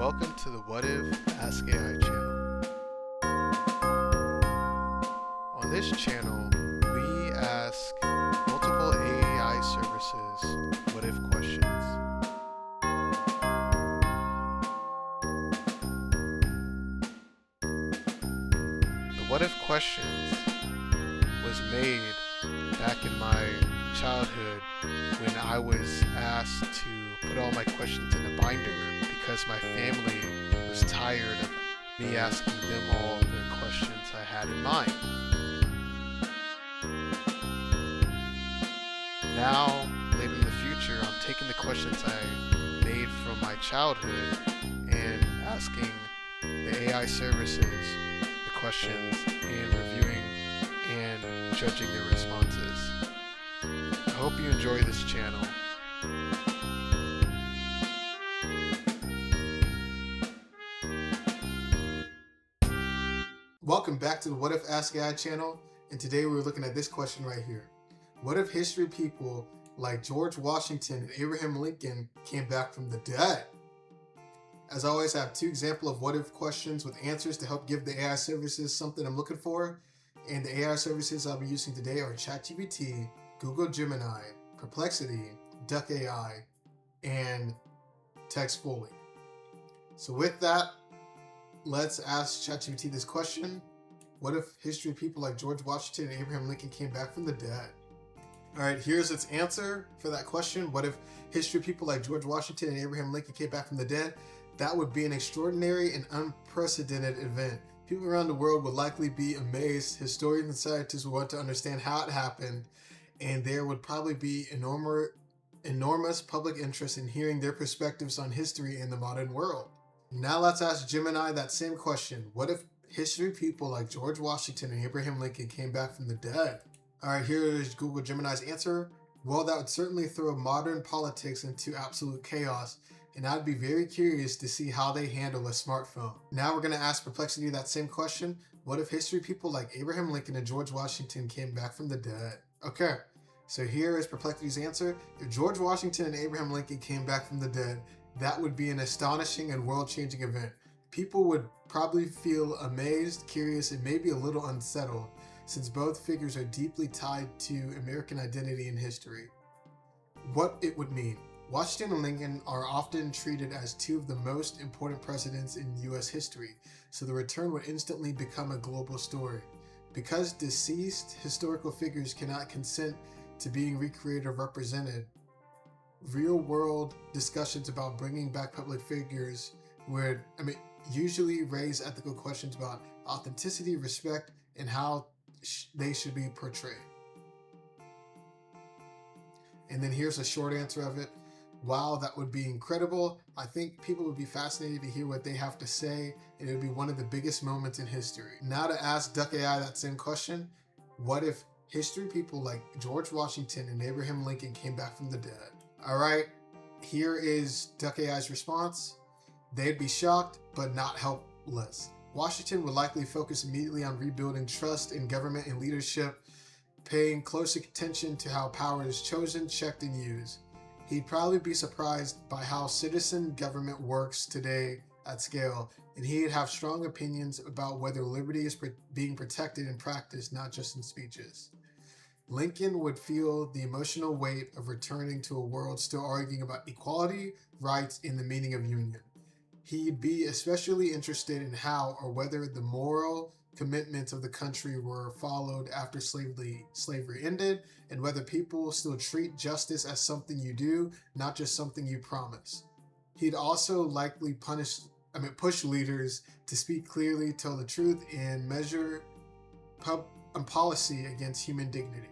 Welcome to the What If Ask AI channel. On this channel, we ask multiple AI services what if questions. The what if questions was made back in my childhood when I was asked to put all my questions in a binder because my family was tired of me asking them all the questions I had in mind. Now, later in the future, I'm taking the questions I made from my childhood and asking the AI services the questions and reviewing and judging their responses. I hope you enjoy this channel. Welcome back to the What If Ask AI channel, and today we're looking at this question right here. What if history people like George Washington and Abraham Lincoln came back from the dead? As always, I have two examples of what if questions with answers to help give the AI services something I'm looking for, and the AI services I'll be using today are ChatGPT, Google Gemini, Perplexity, Duck AI, and Text Foley. So with that, let's ask ChatGPT this question. What if history people like George Washington and Abraham Lincoln came back from the dead? All right, here's its answer for that question. What if history people like George Washington and Abraham Lincoln came back from the dead? That would be an extraordinary and unprecedented event. People around the world would likely be amazed. Historians and scientists would want to understand how it happened, and there would probably be enormous public interest in hearing their perspectives on history in the modern world. Now let's ask Gemini that same question. What if history people like George Washington and Abraham Lincoln came back from the dead? All right, here is Google Gemini's answer. Well, that would certainly throw modern politics into absolute chaos, and I'd be very curious to see how they handle a smartphone. Now we're going to ask Perplexity that same question. What if history people like Abraham Lincoln and George Washington came back from the dead? Okay, so here is Perplexity's answer. If George Washington and Abraham Lincoln came back from the dead, that would be an astonishing and world-changing event. People would probably feel amazed, curious, and maybe a little unsettled, since both figures are deeply tied to American identity and history. What it would mean. Washington and Lincoln are often treated as two of the most important presidents in U.S. history, so the return would instantly become a global story. Because deceased historical figures cannot consent to being recreated or represented, real-world discussions about bringing back public figures would, usually raise ethical questions about authenticity, respect, and how they should be portrayed. And then here's a short answer of it. Wow, that would be incredible. I think people would be fascinated to hear what they have to say, and it would be one of the biggest moments in history. Now to ask Duck AI that same question. What if history people like George Washington and Abraham Lincoln came back from the dead? All right, here is Duck AI's response. They'd be shocked, but not helpless. Washington would likely focus immediately on rebuilding trust in government and leadership, paying close attention to how power is chosen, checked, and used. He'd probably be surprised by how citizen government works today at scale, and he'd have strong opinions about whether liberty is being protected in practice, not just in speeches. Lincoln would feel the emotional weight of returning to a world still arguing about equality, rights, and the meaning of union. He'd be especially interested in how or whether the moral commitments of the country were followed after slavery ended, and whether people still treat justice as something you do, not just something you promise. He'd also likely push leaders to speak clearly, tell the truth, and measure policy against human dignity.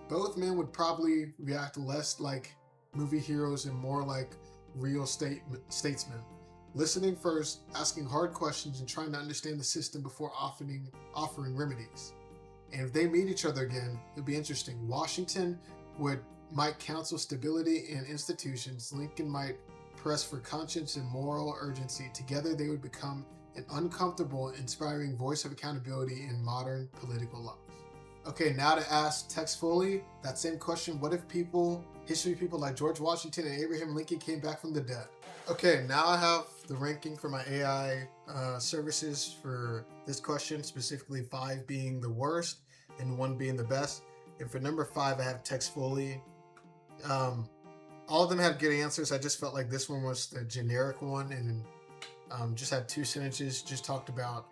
Both men would probably react less like movie heroes and more like real statesmen. Listening first, asking hard questions, and trying to understand the system before offering remedies. And if they meet each other again, it'd be interesting. Washington might counsel stability in institutions. Lincoln might press for conscience and moral urgency. Together, they would become an uncomfortable, inspiring voice of accountability in modern political life. Okay, now to ask Text Foley that same question. What if history people like George Washington and Abraham Lincoln came back from the dead? Okay, now I have the ranking for my AI services for this question, specifically 5 being the worst and 1 being the best. And for number 5, I have Textfully. All of them had good answers. I just felt like this one was the generic one, and just had 2 sentences, just talked about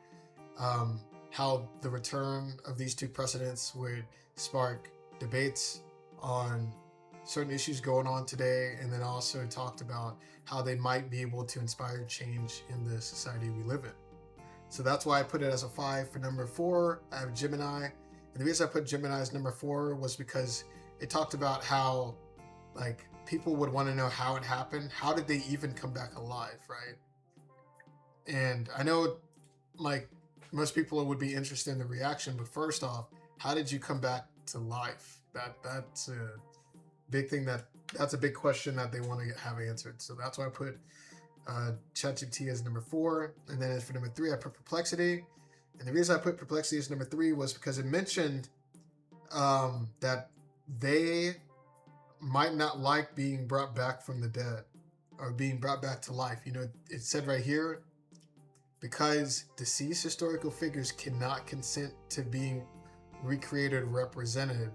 how the return of these 2 precedents would spark debates on certain issues going on today, and then also talked about how they might be able to inspire change in the society we live in. So that's why I put it as a 5. For number 4, I have Gemini. And the reason I put Gemini as number 4 was because it talked about how, like, people would want to know how it happened. How did they even come back alive, right? And I know, like, most people would be interested in the reaction, but first off, how did you come back to life? That's a big thing, that's a big question that they want to have answered. So that's why I put ChatGPT as number 4. And then as for number 3, I put Perplexity. And the reason I put Perplexity as number 3 was because it mentioned that they might not like being brought back from the dead or being brought back to life. You know, it said right here, because deceased historical figures cannot consent to being recreated or represented,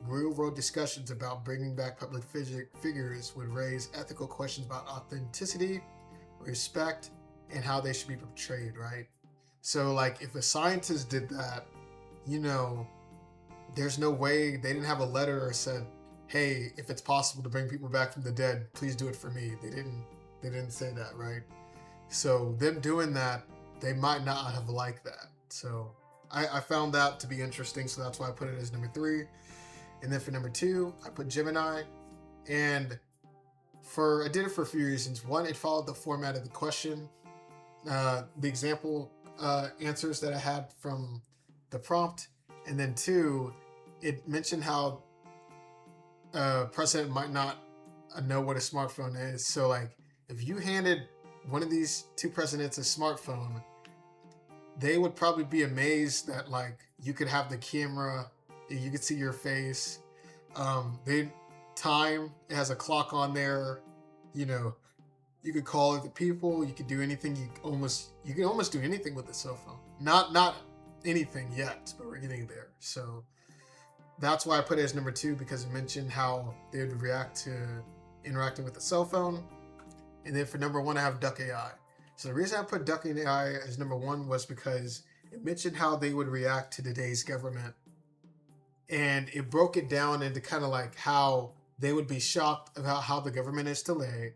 real-world discussions about bringing back public figures would raise ethical questions about authenticity, respect, and how they should be portrayed, right? So, like, if a scientist did that, you know, there's no way they didn't have a letter or said, hey, if it's possible to bring people back from the dead, please do it for me. They didn't say that, right? So them doing that, they might not have liked that. So I found that to be interesting, so that's why I put it as number 3. And then for number 2, I put Gemini. And I did it for a few reasons. 1, it followed the format of the question. The example answers that I had from the prompt. And then 2, it mentioned how president might not know what a smartphone is. So, like, if you handed one of these 2 presidents a smartphone, they would probably be amazed that, like, you could have the camera, you could see your face. It has a clock on there. You know, you could call other people. You could do anything. You can almost do anything with a cell phone. Not anything yet, but we're getting there. So that's why I put it as number 2, because it mentioned how they would react to interacting with a cell phone. And then for number 1, I have Duck AI. So the reason I put Duck AI as number 1 was because it mentioned how they would react to today's government. And it broke it down into kind of like how they would be shocked about how the government is today.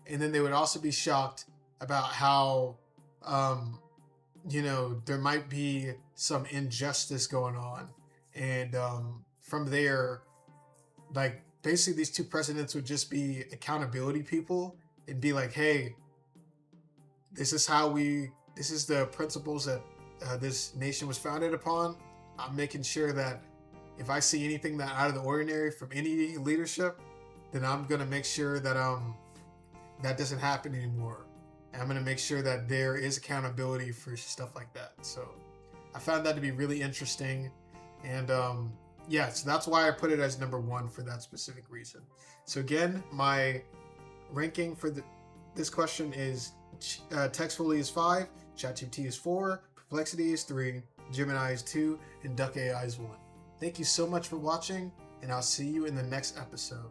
And then they would also be shocked about how, there might be some injustice going on. And from there, like, basically these 2 presidents would just be accountability people and be like, hey, this is the principles that this nation was founded upon. I'm making sure that if I see anything that out of the ordinary from any leadership, then I'm going to make sure that that doesn't happen anymore. And I'm going to make sure that there is accountability for stuff like that. So I found that to be really interesting. And so that's why I put it as number 1 for that specific reason. So again, my ranking for this question is Textfully is 5, ChatGPT is 4, Perplexity is 3, Gemini is 2, and Duck AI is 1. Thank you so much for watching, and I'll see you in the next episode.